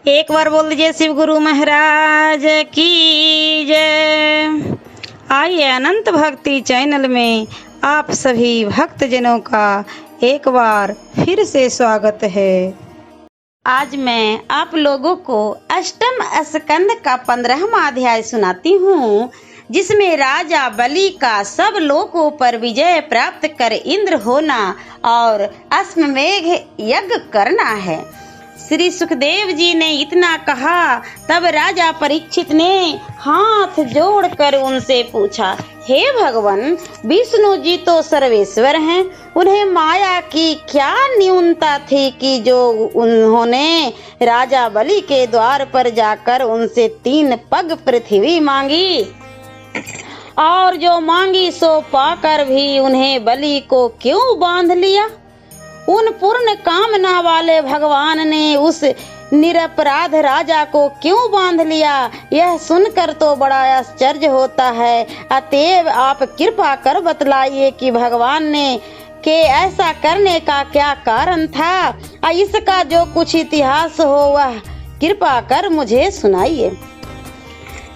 एक बार बोल दीजिए शिव गुरु महाराज की जय। आइए अनंत भक्ति चैनल में आप सभी भक्तजनों का एक बार फिर से स्वागत है। आज मैं आप लोगों को अष्टम स्कंद का 15वां अध्याय सुनाती हूँ, जिसमें राजा बलि का सब लोकों पर विजय प्राप्त कर इंद्र होना और अश्वमेघ यज्ञ करना है। श्री सुखदेव जी ने इतना कहा, तब राजा परीक्षित ने हाथ जोड़कर उनसे पूछा, हे भगवान, विष्णु जी तो सर्वेश्वर हैं, उन्हें माया की क्या न्यूनता थी कि जो उन्होंने राजा बलि के द्वार पर जाकर उनसे 3 पग पृथ्वी मांगी, और जो मांगी सो पाकर भी उन्हें बलि को क्यों बांध लिया। उन पूर्ण कामना वाले भगवान ने उस निरपराध राजा को क्यों बांध लिया, यह सुनकर तो बड़ा आश्चर्य होता है। अतएव आप कृपा कर बतलाइए कि भगवान ने के ऐसा करने का क्या कारण था। इसका जो कुछ इतिहास हो वह कृपा कर मुझे सुनाइए।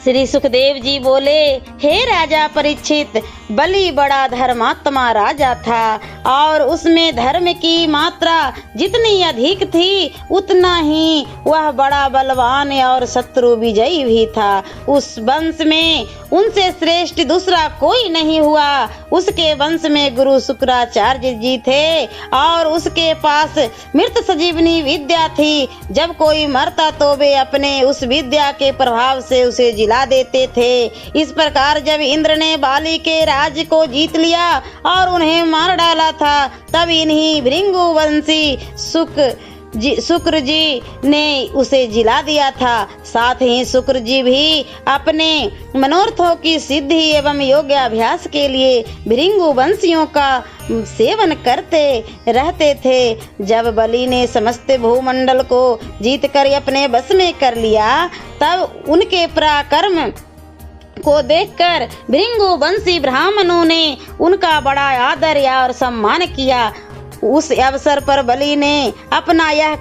श्री सुखदेव जी बोले, हे राजा परीक्षित, बलि बड़ा धर्मात्मा राजा था और उसमें धर्म की मात्रा जितनी अधिक थी उतना ही वह बड़ा बलवान और शत्रु विजयी भी था। उस वंश में उनसे श्रेष्ठ दूसरा कोई नहीं हुआ। उसके वंश में गुरु शुक्राचार्य जी थे और उसके पास मृत संजीवनी विद्या थी। जब कोई मरता तो वे अपने उस विद्या के प्रभाव से उसे जिला देते थे। इस प्रकार जब इंद्र ने बाली के राज्य को जीत लिया और उन्हें मार डाला था, तब इन्हीं भृंगु वंशी शुक्र जी ने उसे जिला दिया था। साथ ही शुक्र जी भी अपने मनोरथों की सिद्धि एवं योगाभ्यास के लिए भृंगु वंशियों का सेवन करते रहते थे। जब बलि ने समस्त भूमंडल को जीतकर अपने बस में कर लिया, तब उनके पराक्रम को देखकर भृंगु वंशी ब्राह्मणों ने उनका बड़ा आदर और सम्मान किया। उस अवसर पर बलि ने अपना यह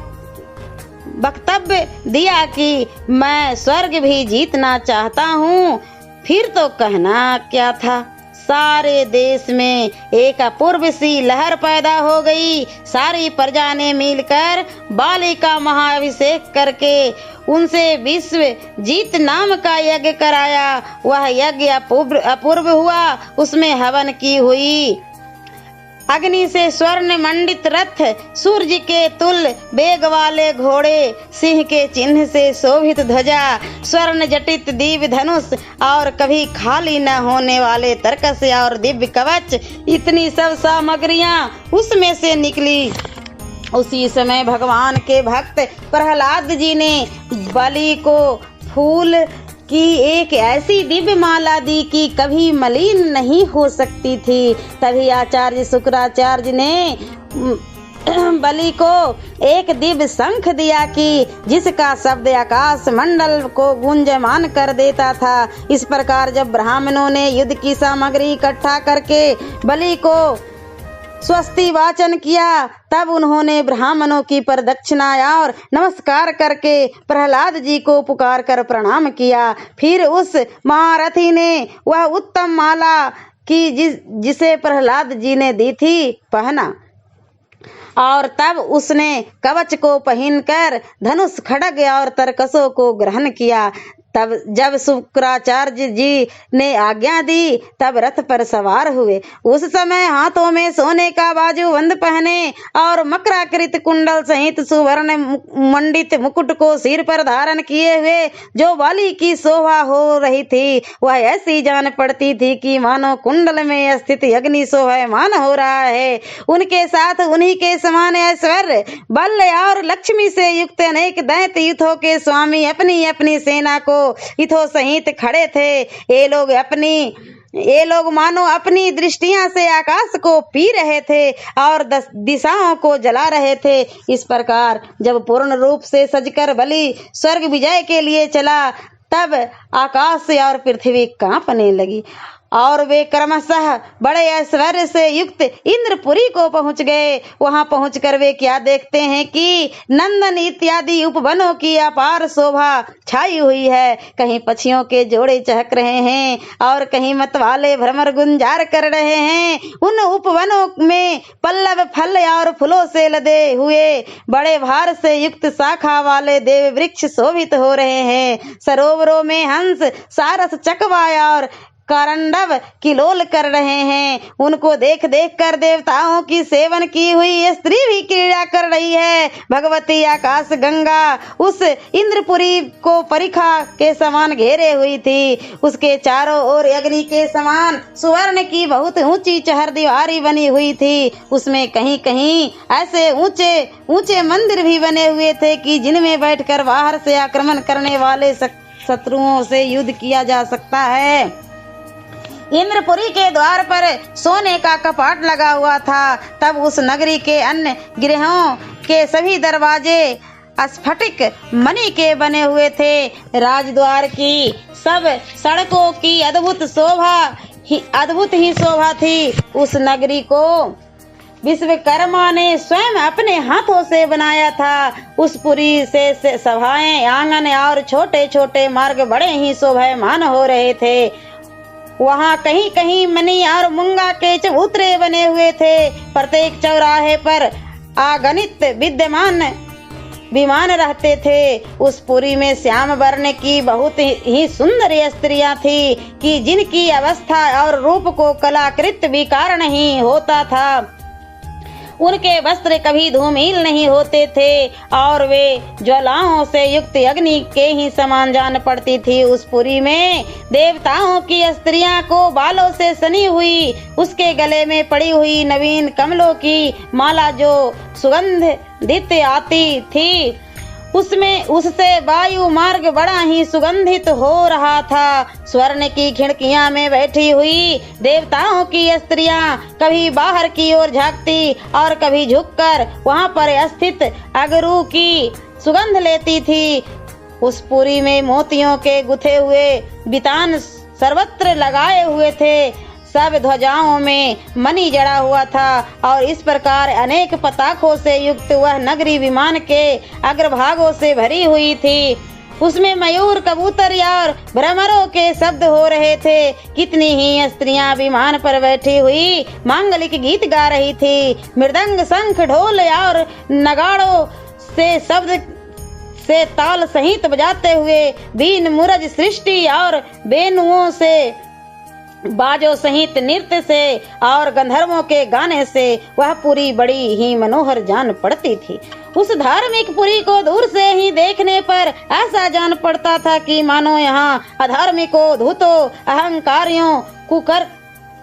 वक्तव्य दिया कि मैं स्वर्ग भी जीतना चाहता हूँ। फिर तो कहना क्या था। सारे देश में एक अपूर्व सी लहर पैदा हो गई। सारी प्रजा ने मिलकर बाली का महाअभिषेक करके उनसे विश्व जीत नाम का यज्ञ कराया। वह यज्ञ अपूर्व हुआ। उसमें हवन की हुई अग्नि से स्वर्ण मंडित रथ, सूर्य के तुल्य वेग वाले घोड़े, सिंह के चिन्ह से शोभित ध्वजा, स्वर्ण जटित दिव्य धनुष और कभी खाली न होने वाले तरकस और दिव्य कवच, इतनी सब सामग्रियां उसमें से निकली। उसी समय भगवान के भक्त प्रहलाद जी ने बलि को फूल की एक ऐसी दिव्य माला दी कि कभी मलिन नहीं हो सकती थी। तभी आचार्य शुक्राचार्य ने बलि को एक दिव्य शंख दिया कि जिसका शब्द आकाश मंडल को गुंजयमान कर देता था। इस प्रकार जब ब्राह्मणों ने युद्ध की सामग्री इकट्ठा करके बलि को स्वस्ति वाचन किया, तब उन्होंने ब्राह्मणों की प्रदक्षिणा और नमस्कार करके प्रहलाद जी को पुकार कर प्रणाम किया। फिर उस महारथी ने वह उत्तम माला की जिसे प्रहलाद जी ने दी थी पहना, और तब उसने कवच को पहनकर धनुष, खड्ग और तरकसों को ग्रहण किया। तब जब शुक्राचार्य जी ने आज्ञा दी, तब रथ पर सवार हुए। उस समय हाथों में सोने का बाजूबंद पहने और मकराकृत कुंडल सहित सुवर्ण मंडित मुकुट को सिर पर धारण किए हुए जो बलि की शोभा हो रही थी, वह ऐसी जान पड़ती थी कि मानो कुंडल में स्थित अग्नि शोभायमान हो रहा है। उनके साथ उन्हीं के समान ऐश्वर्य, बल और लक्ष्मी से युक्त अनेक दैत्य युद्धों के स्वामी अपनी अपनी सेना को इथो सहित खड़े थे। ये लोग मानो अपनी दृष्टियां से आकाश को पी रहे थे और 10 दिशाओं को जला रहे थे। इस प्रकार जब पूर्ण रूप से सजकर बलि स्वर्ग विजय के लिए चला, तब आकाश और पृथ्वी कांपने लगी और वे क्रमशः बड़े ऐश्वर्य से युक्त इंद्रपुरी को पहुंच गए। वहां पहुंचकर वे क्या देखते हैं कि नंदन इत्यादि उपवनों की अपार शोभा छाई हुई है। कहीं पक्षियों के जोड़े चहक रहे हैं और कहीं मतवाले भ्रमर गुंजार कर रहे हैं। उन उपवनों में पल्लव फल और फूलों से लदे हुए बड़े भार से युक्त शाखा वाले देव वृक्ष शोभित हो रहे हैं। सरोवरों में हंस सारस चकवा और करंडव किलोल कर रहे हैं। उनको देख देख कर देवताओं की सेवन की हुई स्त्री भी क्रीड़ा कर रही है। भगवती आकाश गंगा उस इंद्रपुरी को परिखा के समान घेरे हुई थी। उसके चारों ओर अग्नि के समान सुवर्ण की बहुत ऊंची चहरदीवारी बनी हुई थी। उसमें कहीं कहीं ऐसे ऊंचे ऊंचे मंदिर भी बने हुए थे कि जिनमें बैठकर बाहर से आक्रमण करने वाले शत्रुओं से युद्ध किया जा सकता है। इंद्रपुरी के द्वार पर सोने का कपाट लगा हुआ था। तब उस नगरी के अन्य गृहों के सभी दरवाजे स्फटिक मणि के बने हुए थे। राजद्वार की सब सड़कों की अद्भुत ही शोभा थी। उस नगरी को विश्वकर्मा ने स्वयं अपने हाथों से बनाया था। उस पुरी से सभाएं, आंगन और छोटे छोटे मार्ग बड़े ही शोभायमान हो रहे थे। वहाँ कहीं कहीं मणि और मूंगा के चबूतरे बने हुए थे। प्रत्येक चौराहे पर अगणित विद्यमान विमान रहते थे। उस पुरी में श्याम वर्ण की बहुत ही सुंदर स्त्रियां थी कि जिनकी अवस्था और रूप को कलाकृत विकार नहीं होता था। उनके वस्त्र कभी धूमिल नहीं होते थे और वे ज्वालाओं से युक्त अग्नि के ही समान जान पड़ती थी। उस पुरी में देवताओं की स्त्रियां को बालों से सनी हुई, उसके गले में पड़ी हुई नवीन कमलों की माला जो सुगंधित आती थी, उससे वायु मार्ग बड़ा ही सुगंधित हो रहा था। स्वर्ण की खिड़कियां में बैठी हुई देवताओं की स्त्रियां कभी बाहर की ओर झांकती और कभी झुककर वहां पर स्थित अगरू की सुगंध लेती थी। उस पुरी में मोतियों के गुथे हुए बितान सर्वत्र लगाए हुए थे। सब ध्वजाओं में मणि जड़ा हुआ था और इस प्रकार अनेक पताकों से युक्त वह नगरी विमान के अग्रभागों से भरी हुई थी। उसमें मयूर, कबूतर और भ्रमरों के शब्द हो रहे थे। कितनी ही स्त्रियां विमान पर बैठी हुई मांगलिक गीत गा रही थी। मृदंग, शंख, ढोल और नगाड़ों से शब्द से ताल सहित बजाते हुए बीन, मुरज, सृष्टि और बेनुओं से, बाजों सहित नृत्य से और गंधर्वों के गाने से वह पुरी बड़ी ही मनोहर जान पड़ती थी। उस धार्मिक पुरी को दूर से ही देखने पर ऐसा जान पड़ता था कि मानो यहाँ अधार्मिकों, धूतों, अहंकारियों,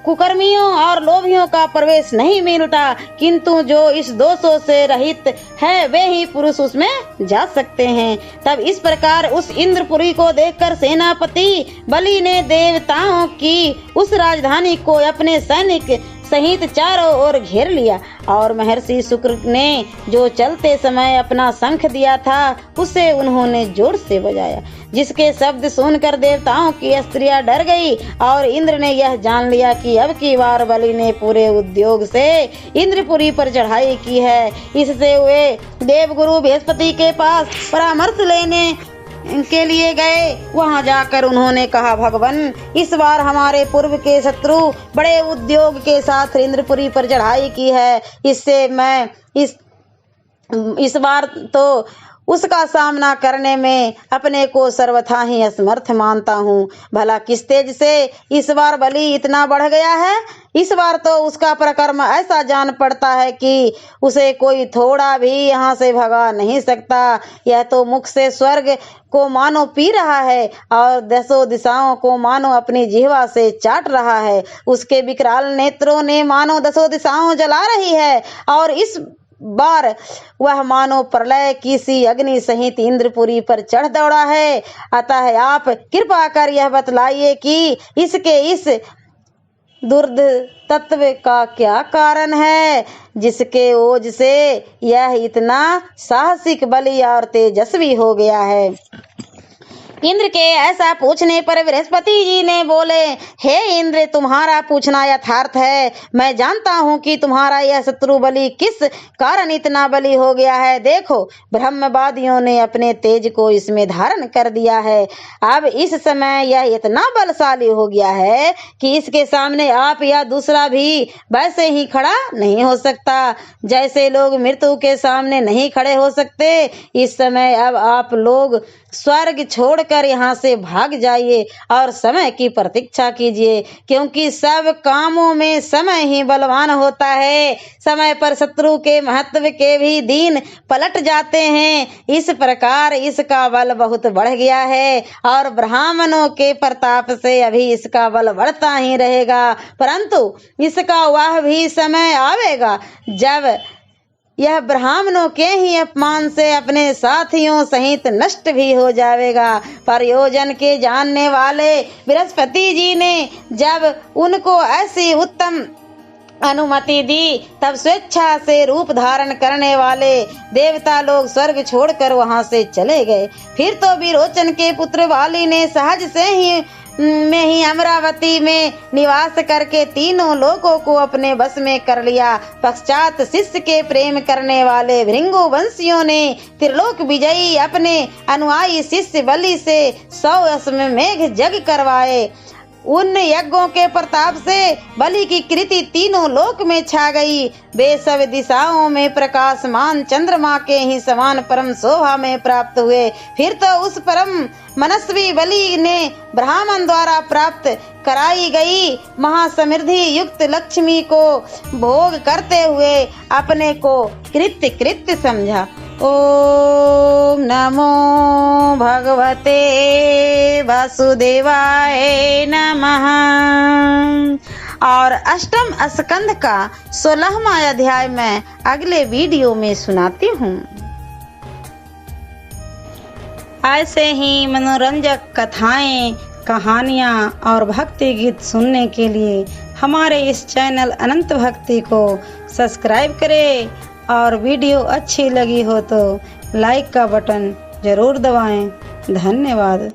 कुकर्मियों और लोभियों का प्रवेश नहीं मिलता, किंतु जो इस दोषों से रहित है वे ही पुरुष उसमें जा सकते हैं। तब इस प्रकार उस इंद्रपुरी को देखकर सेनापति बलि ने देवताओं की उस राजधानी को अपने सैनिक सहित चारों ओर घेर लिया और महर्षि शुक्र ने जो चलते समय अपना शंख दिया था उसे उन्होंने जोर से बजाया, जिसके शब्द सुनकर देवताओं की स्त्रियां डर गई और इंद्र ने यह जान लिया कि अब की बार बलि ने पूरे उद्योग से इंद्रपुरी पर चढ़ाई की है। इससे वे देवगुरु बृहस्पति के पास परामर्श लेने के लिए गए। वहां जाकर उन्होंने कहा, भगवान, इस बार हमारे पूर्व के शत्रु बड़े उद्योग के साथ इंद्रपुरी पर चढ़ाई की है। इससे मैं इस बार तो उसका सामना करने में अपने को सर्वथा ही असमर्थ मानता हूँ। भला किस तेज से इस बार बलि इतना बढ़ गया है। इस बार तो उसका पराक्रम ऐसा जान पड़ता है कि उसे कोई थोड़ा भी यहाँ से भगा नहीं सकता। यह तो मुख से स्वर्ग को मानो पी रहा है और दसों दिशाओं को मानो अपनी जिह्वा से चाट रहा है। उसके विकराल नेत्रों ने मानो दसों दिशाओं जला रही है और इस बार वह मानो प्रलय की सी अग्नि सहित इंद्रपुरी पर चढ़ दौड़ा है। अतः आप कृपा कर यह बतलाइए कि इसके इस दुर्द तत्व का क्या कारण है, जिसके ओज से यह इतना साहसिक, बलि और तेजस्वी हो गया है। इंद्र के ऐसा पूछने पर बृहस्पति जी ने बोले, हे इंद्र, तुम्हारा पूछना यथार्थ है। मैं जानता हूँ कि तुम्हारा यह शत्रु बलि किस कारण इतना बलि हो गया है। देखो, ब्रह्मवादियों ने अपने तेज को इसमें धारण कर दिया है। अब इस समय यह इतना बलशाली हो गया है कि इसके सामने आप या दूसरा भी वैसे ही खड़ा नहीं हो सकता, जैसे लोग मृत्यु के सामने नहीं खड़े हो सकते। इस समय अब आप लोग स्वर्ग छोड़कर यहाँ से भाग जाइए और समय की प्रतीक्षा कीजिए, क्योंकि सब कामों में समय ही बलवान होता है। समय पर शत्रु के महत्व के भी दिन पलट जाते हैं। इस प्रकार इसका बल बहुत बढ़ गया है और ब्राह्मणों के प्रताप से अभी इसका बल बढ़ता ही रहेगा, परंतु इसका वह भी समय आवेगा जब यह ब्राह्मणों के ही अपमान से अपने साथियों सहित नष्ट भी हो जाएगा। प्रयोजन के जानने वाले बृहस्पति जी ने जब उनको ऐसी उत्तम अनुमति दी, तब स्वेच्छा से रूप धारण करने वाले देवता लोग स्वर्ग छोड़कर वहां से चले गए। फिर तो विरोचन के पुत्र वाली ने सहज से ही अमरावती में निवास करके तीनों लोगों को अपने वश में कर लिया। पश्चात शिष्य के प्रेम करने वाले भृंगु वंशियों ने त्रिलोक विजयी अपने अनुयायी शिष्य बलि से 100 अश्वमेघ यज्ञ करवाए। उन यज्ञों के प्रताप से बलि की कीर्ति तीनों लोक में छा गई। वे सब दिशाओं में प्रकाशमान चंद्रमा के ही समान परम शोभा में प्राप्त हुए। फिर तो उस परम मनस्वी बलि ने ब्राह्मण द्वारा प्राप्त कराई गई महासमृद्धि युक्त लक्ष्मी को भोग करते हुए अपने को कृत्य समझा। ओम नमो भगवते वासुदेवाय नमः। और अष्टम स्कंध का 16वां अध्याय मैं अगले वीडियो में सुनाती हूँ। ऐसे ही मनोरंजक कथाएं, कहानियाँ और भक्ति गीत सुनने के लिए हमारे इस चैनल अनंत भक्ति को सब्सक्राइब करें और वीडियो अच्छी लगी हो तो लाइक का बटन जरूर दबाएं। धन्यवाद।